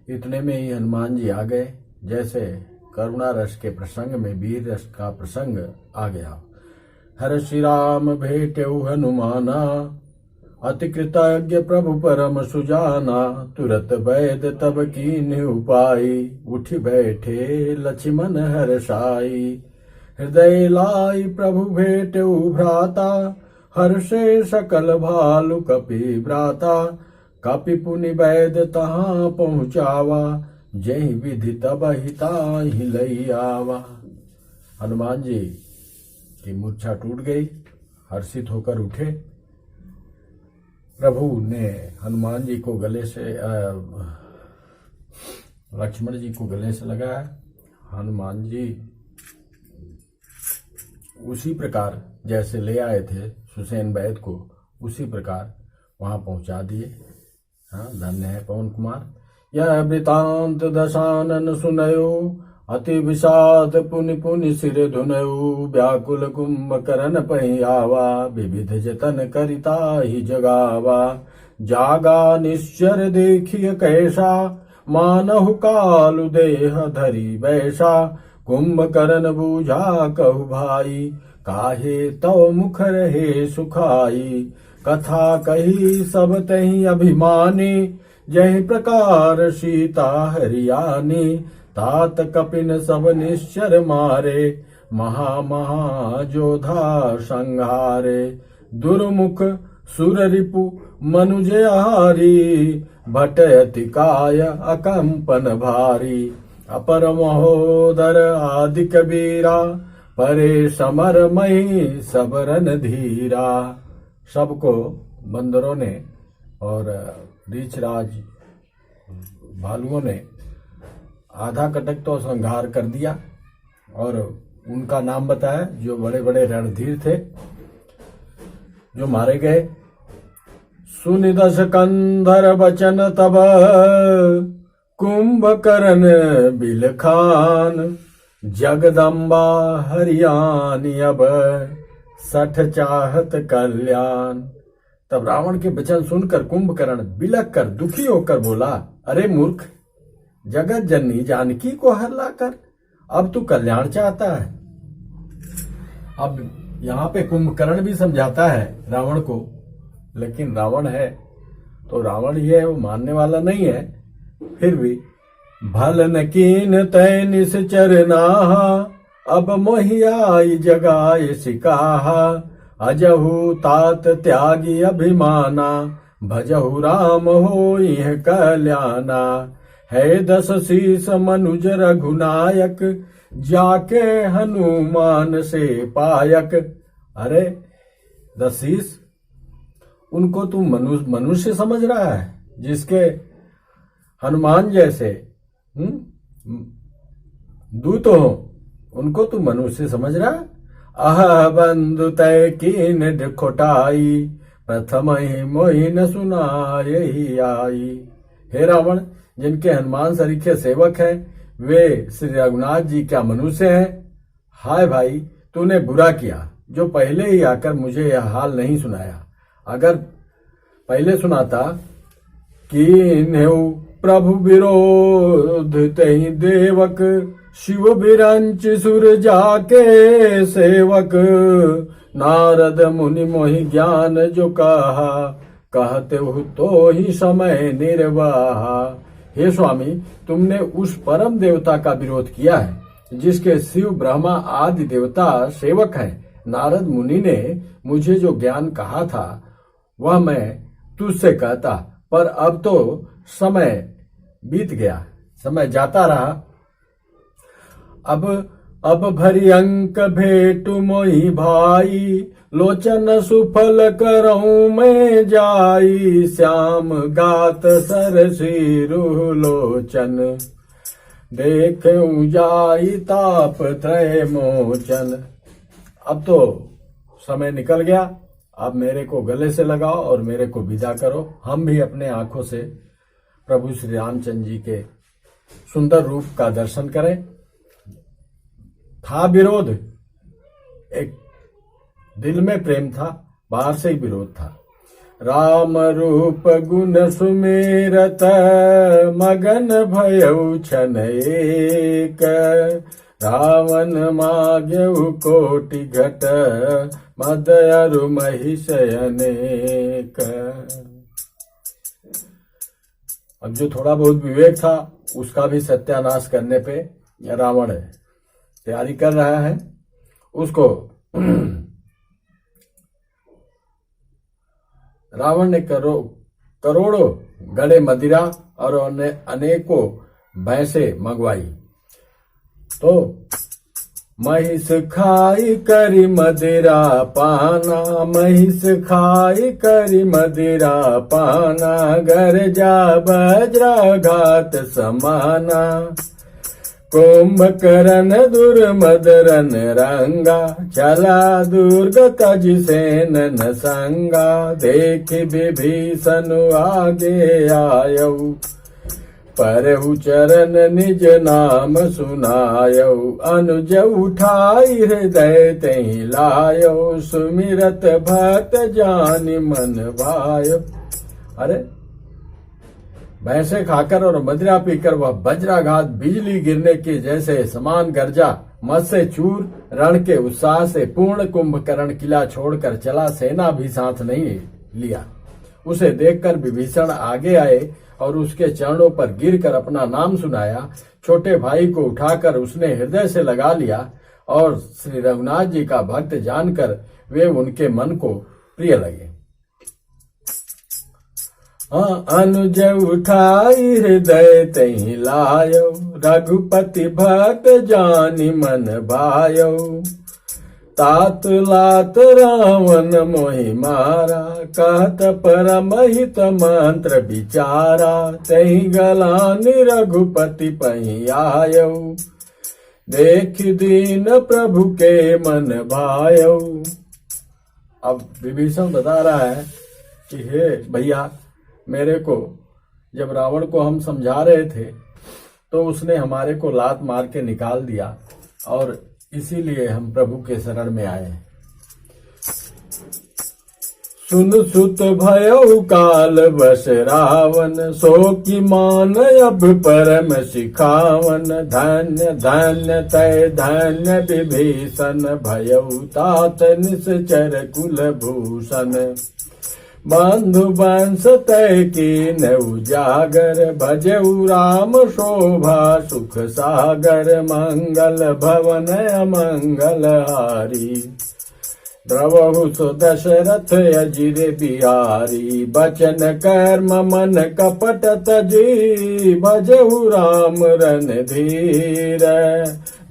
इतने में ही हनुमान जी आ गए। जैसे करुणा रस के प्रसंग में वीर रस का प्रसंग आ गया। हर श्री राम भेटेउ हनुमाना, अति कृतज्ञ प्रभु परम सुजाना। तुरत वैद तब कीन्ह उपाई, उठ बैठे लक्ष्मण हर्षाई। हृदय लाई प्रभु भेटेउ भ्राता, हर्षे सकल भालु कपि भ्राता। कपि पुनि वैद तहाँ पहुँचावा, जहि विधि तब हिताहि लई आवा। हनुमान जी की मूर्छा टूट गई, हर्षित होकर उठे। प्रभु ने हनुमान जी को गले से लक्ष्मण जी को गले से लगाया। हनुमान जी उसी प्रकार जैसे ले आए थे सुसेन वैद को, उसी प्रकार वहां पहुंचा दिए। हाँ, धन्य है पवन कुमार। यह वृतांत दशानन सुनयो, अति विषाद पुनि पुनि सिर धुनयो। व्याकुल कुंभकर्ण पहि आवा, विविध जतन करिता ही जगावा। जागा निश्चर देखिय कैसा, मानहु कालु देह धरि बैसा। कुंभकर्ण बूझा कहु भाई, काहे तव मुख रहे सुखाई। कथा कही सब तहि अभिमानी, जहि प्रकार सीता हरियानी। तात कपिन सब निश्चर मारे, महा महा जोधा संहारे। दुर्मुख सुर रिपु मनुज हारी, भटयति काय अकंपन भारी। अपर महोदर आदि कबीरा, परे समर मई सब रन धीरा। सबको बंदरों ने और रीछराज भालुओं ने आधा कटक तो संहार कर दिया और उनका नाम बताया। जो बड़े बड़े रणधीर थे जो मारे गए। सुनि दस कंधर बचन तब, कुंभकर्ण बिलखान। जगदम्बा हरियाणी अब, सठ चाहत कल्याण। तब रावण के वचन सुनकर कुंभकर्ण बिलख कर दुखी होकर बोला, अरे मूर्ख, जगत जननी जानकी को हर लाकर अब तू कल्याण चाहता है। अब यहाँ पे कुंभकर्ण भी समझाता है रावण को, लेकिन रावण है तो रावण ही है, वो मानने वाला नहीं है। फिर भी भल न कीन तै निश्चर नाहा, अब मोहियाई जगाए सिकाहा। अजहु तात त्यागी अभिमाना, भजहु राम होई है कल्याणा। है दस शीस मनुज रघुनायक, जाके हनुमान से पायक। अरे दस शीस, उनको तू मनुष्य समझ रहा है, जिसके हनुमान जैसे दूत हो, उनको तू मनुष्य समझ रहा। आह बंधु तय कीन खोटाई, प्रथम ही मोहि न सुनाय ही आई। हे रावण, जिनके हनुमान सरीखे सेवक हैं, वे श्री रघुनाथ जी क्या मनुष्य हैं? हाय भाई, तूने बुरा किया जो पहले ही आकर मुझे यह हाल नहीं सुनाया। अगर पहले सुनाता कि प्रभु विरोध तहि देवक, शिव बिरंच सुर जाके सेवक। नारद मुनि मोहि ज्ञान जो कहा, कहते हो तो ही समय निर्वाहा। हे स्वामी, तुमने उस परम देवता का विरोध किया है जिसके शिव ब्रह्मा आदि देवता सेवक हैं। नारद मुनि ने मुझे जो ज्ञान कहा था वह मैं तुझसे कहता, पर अब तो समय बीत गया, समय जाता रहा। अब भरी अंक भेटु मोहि भाई, लोचन सुफल करऊं मैं जाई। श्याम गात सरसीरु लोचन, देखूं जाई ताप त्रय मोचन। अब तो समय निकल गया, अब मेरे को गले से लगाओ और मेरे को विदा करो। हम भी अपने आंखों से प्रभु श्री रामचंद्र जी के सुंदर रूप का दर्शन करें। था विरोध, एक दिल में प्रेम था, बाहर से ही विरोध था। राम रूप गुण सुमेरत मगन भयउ छन एक। रावण माग्यउ कोटि घट मद अरु महिष अनेक। अब जो थोड़ा बहुत विवेक था उसका भी सत्यानाश करने पे रावण तैयारी कर रहा है। उसको रावण ने करोड़ों गड़े मदिरा और अनेकों भैंसे मंगवाई। तो महिष खाई करी मदिरा पाना, महिष खाई करी मदिरा पाना, गर्जा वज्राघात समाना। कुंभकर्ण दुर्मदरन रंगा, चला दुर्गत जिसेन न संगा। देख विभीषण आगे आयऊ, परहु चरण निज नाम सुनायऊ। अनुज उठाई हृदय तहि लायऊ, सुमिरत भक्त जानि मन भायऊ। अरे भैंसे खाकर और मदिरा पीकर वह वज्राघात बिजली गिरने के जैसे समान गर्जा, मत से चूर रण के उत्साह से पूर्ण। कुंभकर्ण किला छोड़कर चला, सेना भी साथ नहीं लिया। उसे देखकर विभीषण आगे आए और उसके चरणों पर गिरकर अपना नाम सुनाया। छोटे भाई को उठाकर उसने हृदय से लगा लिया और श्री रघुनाथ जी का भक्त जानकर वे उनके मन को प्रिय लगे। अनुज उठाई हृदय तहि लायो, रघुपति भक्त जानि मन भायो। तात लात रावण मोहि मारा, कहत परम हित मंत्र विचारा। तहि गलानि रघुपति पहि आयौ, देख दीन प्रभु के मन भायौ। अब विभीषण बता रहा है कि हे भैया, मेरे को जब रावण को हम समझा रहे थे तो उसने हमारे को लात मार के निकाल दिया और इसीलिए हम प्रभु के शरण में आए। सुन सुत भयउ काल बस रावण, सो की मान अब परम सिखावन। धन्य धन्य तय धन्य विभीषण, भयउ तात निश्चर कुल भूषण। बंधु वंश तय कीन उजागर, भजऊ राम शोभा सुख सागर। मंगल भवन अमंगल हारी, द्रवहु सो दशरथ अजिर बिहारी। बचन कर्म मन कपट तजी, भजहु राम रणधीर।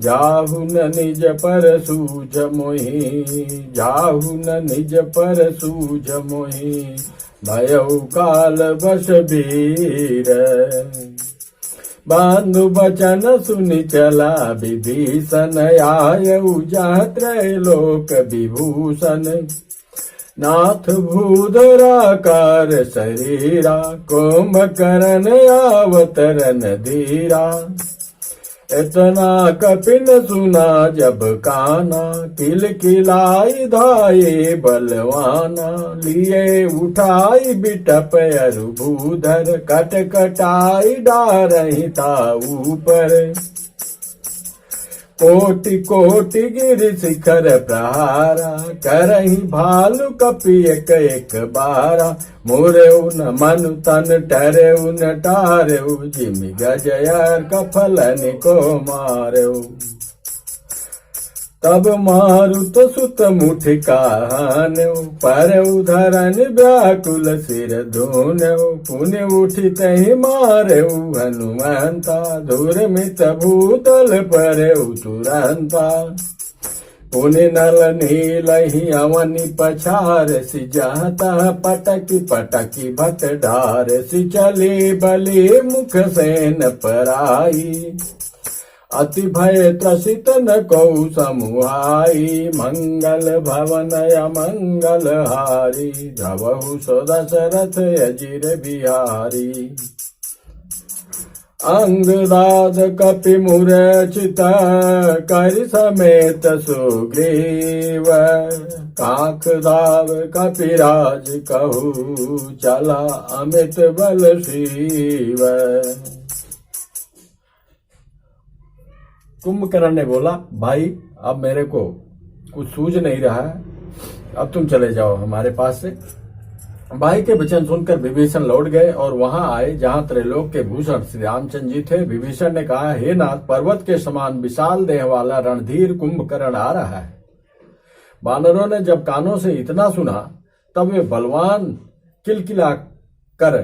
जाहु न निज पर सूझ मोहि, जाहु न निज पर सूझ मोहि। भयउ काल बस वीर, बंधु बचन सुनि चला विभीषण। आयऊ जहाँ त्रैलोक विभूषण, नाथ भूधराकार शरीरा। कुंभकर्ण आवत रणधीरा, इतना कपिन सुना जब काना। किल किलाई धाये बलवाना, लिए उठाई बिटप अरु भूधर। कट कटाई डारहि ताऊ पर, कोटि कोटि गिरि शिखर प्रहारा। करहि भालु कपि एक एक बारा, मोरेउ न मनु तन टरेउ न टारेउ। जिमि गजयर कफलन को मारेउ, तब मारुत सुत मुठि कहानेउ। परउ धरन व्याकुल सिर धुनेउ, पुनि उठि तहि मारेउ हनुमंता। धुरमित भूतल परेउ तुरंता, पुनि नल नीलहि अवनि पछार। सिजहता पटकी पटकी भट ढार, सिचली बलि मुख सेन पराई। अति भय त्रसित न कौ समुहाई, मंगल भवन अमंगल हारी। द्रवहु सो दशरथ अजिर बिहारी। अंगदाद कपि मूर्छित करि समेत सुग्रीव, कांख दाव कपिराज कहू चला अमित बल शिव। कुंभकर्ण ने बोला, भाई अब मेरे को कुछ सूझ नहीं रहा है, अब तुम चले जाओ हमारे पास से। भाई के वचन सुनकर विभीषण लौट गए और वहां आए जहां त्रैलोक के भूषण श्री रामचंद्र जी थे। विभीषण ने कहा, हे नाथ, पर्वत के समान विशाल देह वाला रणधीर कुंभकर्ण आ रहा है। वानरों ने जब कानों से इतना सुना तब वे बलवान किलकिला कर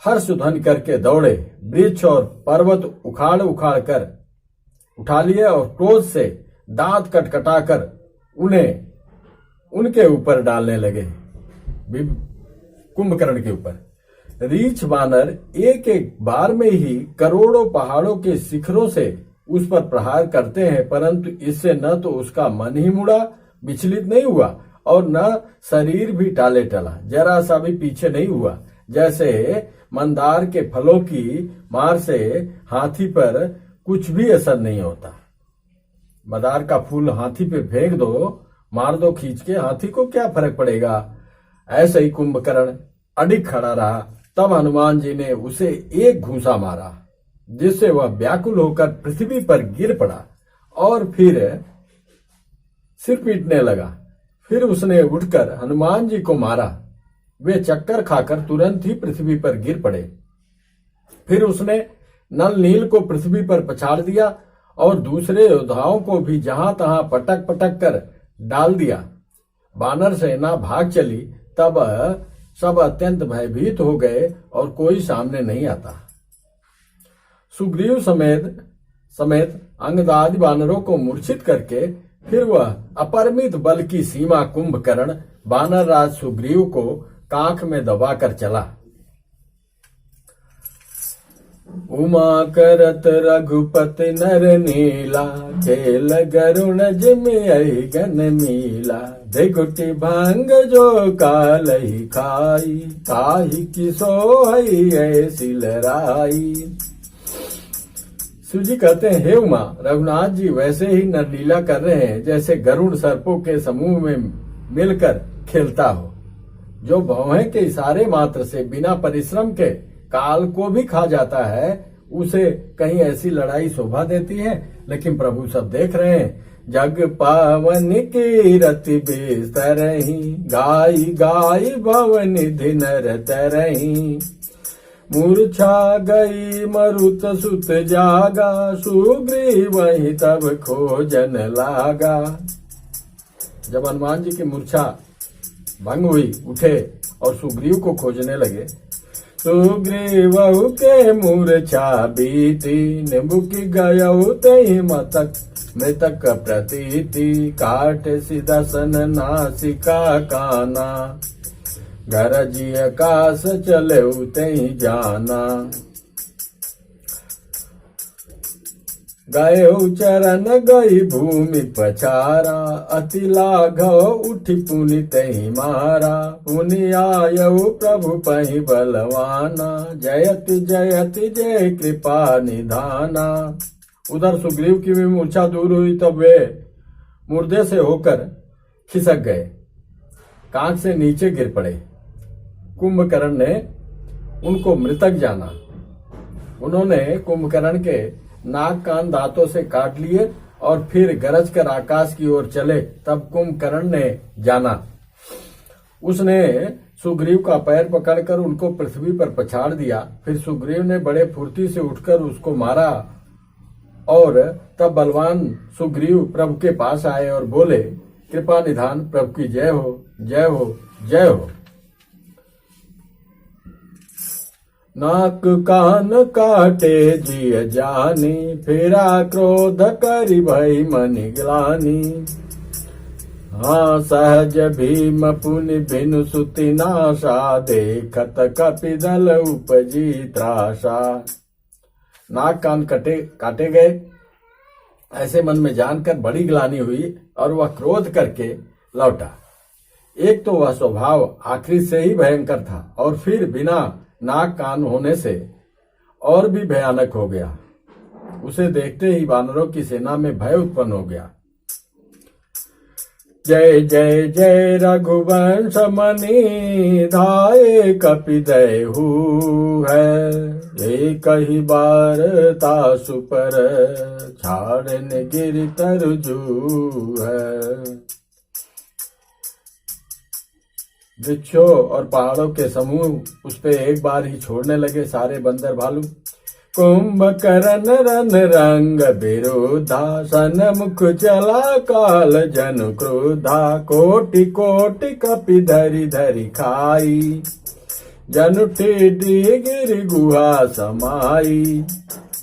हर्ष ध्वनि करके दौड़े, वृक्ष और पर्वत उखाड़ उखाड़ कर उठा लिए और क्रोध से दांत कटकटाकर उन्हें उनके ऊपर डालने लगे, कुंभकर्ण के ऊपर। रीछ वानर एक एक बार में ही करोड़ों पहाड़ों के शिखरों से उस पर प्रहार करते हैं, परंतु इससे न तो उसका मन ही मुड़ा, विचलित नहीं हुआ, और न शरीर भी टाले टला, जरा सा भी पीछे नहीं हुआ। जैसे मंदार के फलों की मार से हाथी पर कुछ भी असर नहीं होता। मंदार का फूल हाथी पे फेंक दो, मार दो खींच के, हाथी को क्या फर्क पड़ेगा। ऐसे ही कुंभकर्ण अडिग खड़ा रहा। तब हनुमान जी ने उसे एक घूंसा मारा, जिससे वह व्याकुल होकर पृथ्वी पर गिर पड़ा और फिर सिर पीटने लगा। फिर उसने उठकर हनुमान जी को मारा। वे चक्कर खाकर तुरंत ही पृथ्वी पर गिर पड़े। फिर उसने नल नील को पृथ्वी पर पछाड़ दिया और दूसरे योद्धाओं को भी जहां तहां पटक पटक कर डाल दिया। वानर सेना भाग चली। तब सब अत्यंत भयभीत हो गए और कोई सामने नहीं आता। सुग्रीव समेत अंगदादि वानरों को मूर्छित करके फिर वह अपरिमित बल की सीमा कुंभकर्ण वानर राज सुग्रीव को कांख में दबाकर चला। उमा करत रघुपति नर नीला, खेल गरुण जिमियहि गन मीला। देगुटी भांग जो कालहि खाई, ताहि की सोहई ऐसी लड़ाई। शिव जी कहते हैं, हे उमा, रघुनाथ जी वैसे ही नरलीला कर रहे हैं जैसे गरुड़ सर्पों के समूह में मिलकर खेलता हो, जो भौहें के इशारे मात्र से बिना परिश्रम के काल को भी खा जाता है। उसे कहीं ऐसी लड़ाई शोभा देती है। लेकिन प्रभु सब देख रहे हैं। जग पावन की रति बेस्तरही, गाई गाई भवन निधि नर तरही। मूर्छा गई मरुत सुत जागा, सुग्रीव वही तब खोजन लागा। जब हनुमान जी की मूर्छा भंग हुई, उठे और सुग्रीव को खोजने लगे। सुग्रीव के मूर्छा बीती, निबुकी गयौ तहि मृतक प्रतीति। काट सिदसन नासिका काना, गरजी आकाश चले तहि जाना। गए चरण गई भूमि पछारा, अति लाघव उठि पुनि तहि मारा। पुनि आयऊ प्रभु पहि बलवाना, जयति जयति जय कृपा निधाना। उधर सुग्रीव की भी मूर्छा दूर हुई, तब वे मुर्दे से होकर खिसक गए, कांख से नीचे गिर पड़े। कुंभकर्ण ने उनको मृतक जाना। उन्होंने कुंभकर्ण के नाक कान दांतों से काट लिए और फिर गरज कर आकाश की ओर चले। तब कुंभकर्ण ने जाना। उसने सुग्रीव का पैर पकड़कर उनको पृथ्वी पर पछाड़ दिया। फिर सुग्रीव ने बड़े फुर्ती से उठकर उसको मारा और तब बलवान सुग्रीव प्रभु के पास आए और बोले, कृपा निधान प्रभु की जय हो, जय हो, जय हो। नाक कान काटे जिय जानी, फेरा क्रोध करि भई मनि ग्लानि। हाँ सहज भीम पुनि बिनु सुति नाशा, देखत कपिदल उपजी त्रासा। नाक कान काटे गए ऐसे मन में जानकर बड़ी ग्लानि हुई और वह क्रोध करके लौटा। एक तो वह स्वभाव आखिरी से ही भयंकर था और फिर बिना नाक कान होने से और भी भयानक हो गया। उसे देखते ही वानरों की सेना में भय उत्पन्न हो गया। जय जय जय रघुवंश मणि धाये कपिदेहु है, एक ही बार तासु पर छाड़न गिर तरजू है। वृक्षों और पहाड़ों के समूह उस पे एक बार ही छोड़ने लगे सारे बंदर भालू। कुंभकर्ण रन रंग विरोधा, सन्मुख चला काल जनु क्रोधा। कोटि कोटि कपि धरि धरि खाई, जनु टिड्डी गिर गुहा समाई।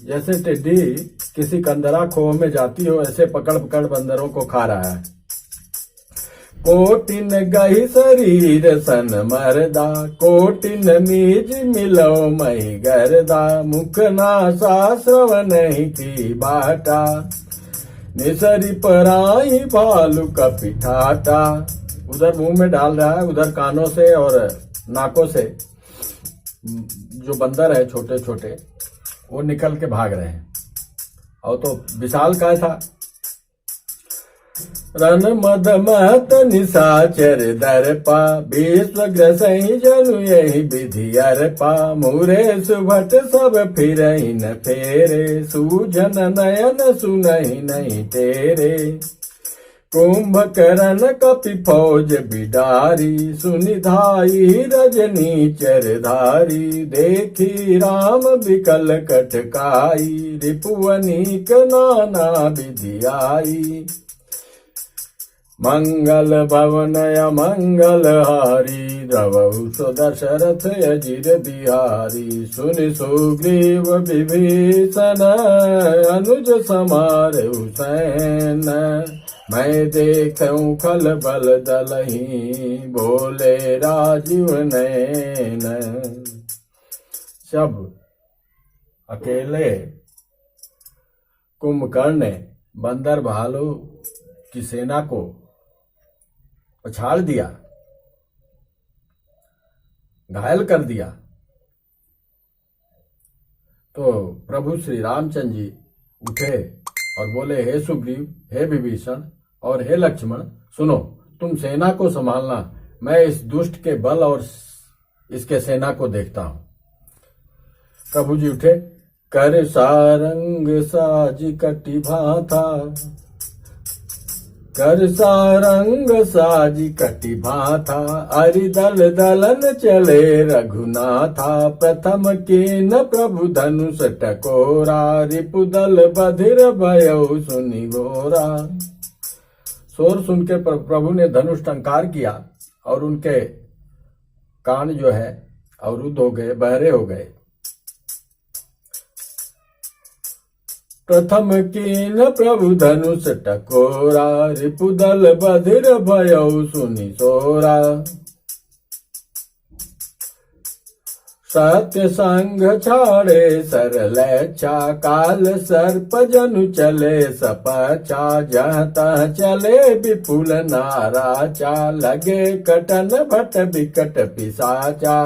जैसे टिड्डी किसी कंदरा खोह में जाती हो, ऐसे पकड़ पकड़ बंदरों को खा रहा है। कोटिन गही शरीर सन मरदा, कोटिन मीज मिलो मही गरदा। मुख नासा श्रवण नहीं की बाटा, निसरी पराई भालू कपि ठाटा। उधर मुंह में डाल रहा है, उधर कानों से और नाकों से जो बंदर है छोटे छोटे वो निकल के भाग रहे हैं। और तो विशाल काय था। रन मद महत निशाचर दर्पा, विश्व ग्रसहि जनु यही विधि अर्पा। मुरे सुभट सब फिरहि न फेरे, सूझन नयन सुनहि नहीं तेरे। कुंभकर्ण कपि फौज बिडारी, सुनि धाई रजनी चरधारी। देखी राम विकल कटकाई, रिपुअनीक नाना विधि आई। मंगल भवन अमंगल हारी, द्रवहु सो दशरथ अजिर बिहारी। सुनि सुग्रीव विभीषण, अनुज समारहु सैन। मैं देखूं खल बल दलहि, बोले राजीव नैन। सब अकेले कुंभकर्ण ने बंदर भालू की सेना को उछाल दिया, घायल कर दिया। तो प्रभु श्री रामचंद्र जी उठे और बोले, हे सुग्रीव, हे विभीषण और हे लक्ष्मण, सुनो, तुम सेना को संभालना, मैं इस दुष्ट के बल और इसके सेना को देखता हूं। प्रभु जी उठे। कर सारंग साज कटि भाथा, कर सारंग साजी कटि भाथा। अरि दल दलन चले रघुनाथा, प्रथम कीन प्रभु धनुष टकोरा। रिपु दल बधिर भयउ सुनि घोरा। शोर सुन के प्रभु ने धनुष टंकार किया और उनके कान जो है अवरुद्ध हो गए, बहरे हो गए। प्रथम कीन प्रभु धनुष टकोरा, रिपुदल बधिर भयउ सुनि सोरा। सत्य संग छाड़े सरलैच्छा, काल सर्प जनु चले सपचा। जहाँ तहाँ चले विपुल नाराचा, लगे कटन भट विकट पिशाचा।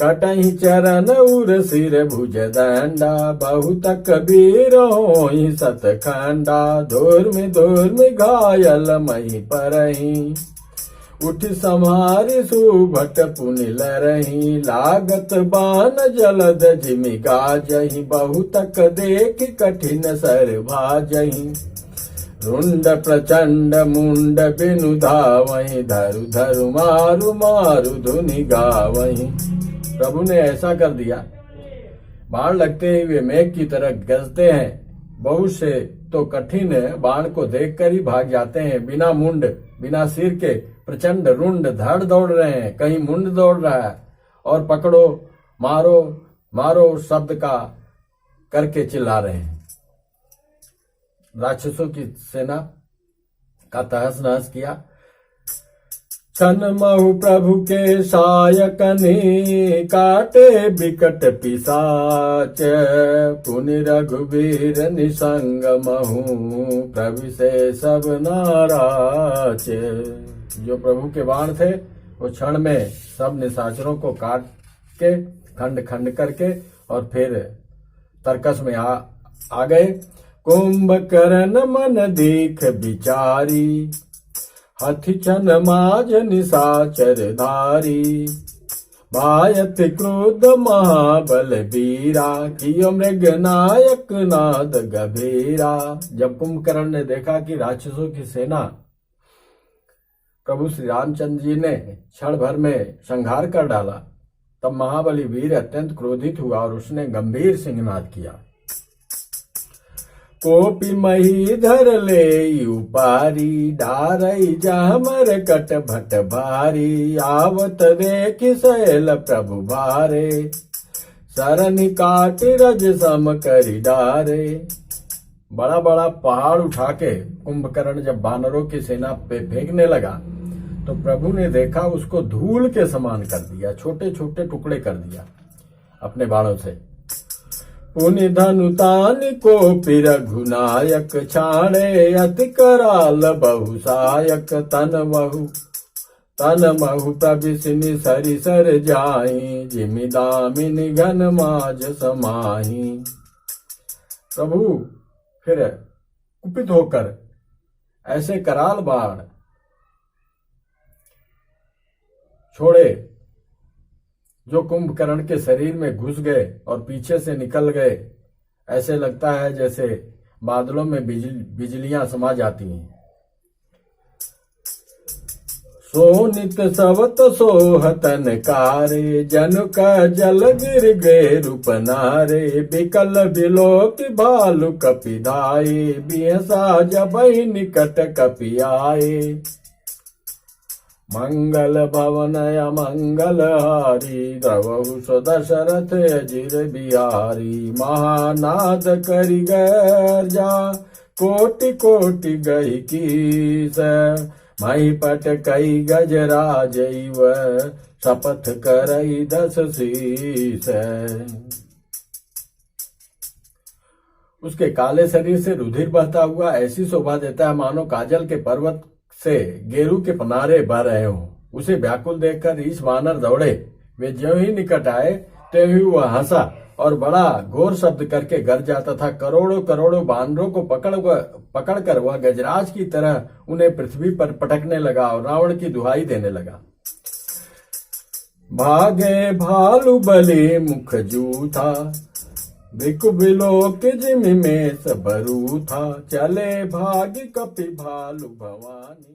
कटहि चरण उर सिर भुज दंडा, बहुत कबीर होई सतखंडा। धूर्मि घायल मही परही, उठ समारि सुभट पुनि लरही। लागत बान जलद जिमि गाजहि, बहुतक देख कठिन सर भाजहि। रुंड प्रचंड मुंड बिनु धावहि, धरु धरु मारु मारु धुनि गावहि। प्रभु ने ऐसा कर दिया, बाण लगते ही वे मेघ की तरह गरजते हैं। बहुत से तो कठिन बाण को देखकर ही भाग जाते हैं। बिना मुंड बिना सिर के प्रचंड रुंड धड़ दौड़ रहे हैं, कहीं मुंड दौड़ रहा है और पकड़ो मारो मारो शब्द का करके चिल्ला रहे हैं। राक्षसों की सेना का तहस नहस किया। छन महु प्रभु के सायकनि, काटे बिकट पिशाच। पुनि रघुवीर निसंग महु, प्रभु से सब नाराज। जो प्रभु के बाण थे वो क्षण में सब निशाचरों को काट के खंड खंड करके और फिर तर्कस में आ गए। कुंभकर्ण मन देख बिचारी, हथि छन माज निशाचर धारी। भायत क्रोध महाबल वीरा, कियो मृग नायक नाद गभीरा। जब कुंभकर्ण ने देखा कि राक्षसों की सेना प्रभु श्री रामचंद्र जी ने क्षण भर में संहार कर डाला, तब महाबली वीर अत्यंत क्रोधित हुआ और उसने गंभीर सिंहनाद किया। कोपी मही धर ले उपारी, डारई जामर कट भट भारी। आवत देखि शैल प्रभु भारे, सरनि काट रज सम करि डारे। बड़ा बड़ा पहाड़ उठा के कुंभकर्ण जब वानरों की सेना पे फेंकने लगा तो प्रभु ने देखा, उसको धूल के समान कर दिया, छोटे छोटे टुकड़े कर दिया अपने बाणों से। पुनि धनुतान को पिर घुनायक, छाणे अति कराल बहुसायक। तन महु प्रभिसिनि सरिसर जाई, जिमि दामिनी घन माज समाही। प्रभु फिर कुपित होकर ऐसे कराल बाण छोड़े जो कुंभकर्ण के शरीर में घुस गए और पीछे से निकल गए। ऐसे लगता है जैसे बादलों में बिजलियां समा जाती हैं। सोनित सवत सोहतन कारे, जनु का जल गिर गए रूप नारे। बिकल बिलोक भालु कपि धाये, बिहसा जबहि निकट कपि आए। मंगल भवन अमंगल हारी, द्रवहु दशरथ अजिर बिहारी। महानाद करि गर्जा, कोटि कोटि गई कीस। मही पट कई गजराजैव, शपथ करई 10 शीस। उसके काले शरीर से रुधिर बहता हुआ ऐसी शोभा देता है मानो काजल के पर्वत से गेरू के पनारे बह रहे हों। उसे व्याकुल देखकर ईश वानर दौड़े। वे ज्यों ही निकट आए त्यों ही वह हंसा और बड़ा घोर शब्द करके गरजा तथा करोड़ों करोड़ों वानरों को पकड़कर वह गजराज की तरह उन्हें पृथ्वी पर पटकने लगा और रावण की दुहाई देने लगा। भागे भालु बले मुख जूथा, भिकु बिलोक जिमि में सबरू था। चले भागी कपि भालु भवानी।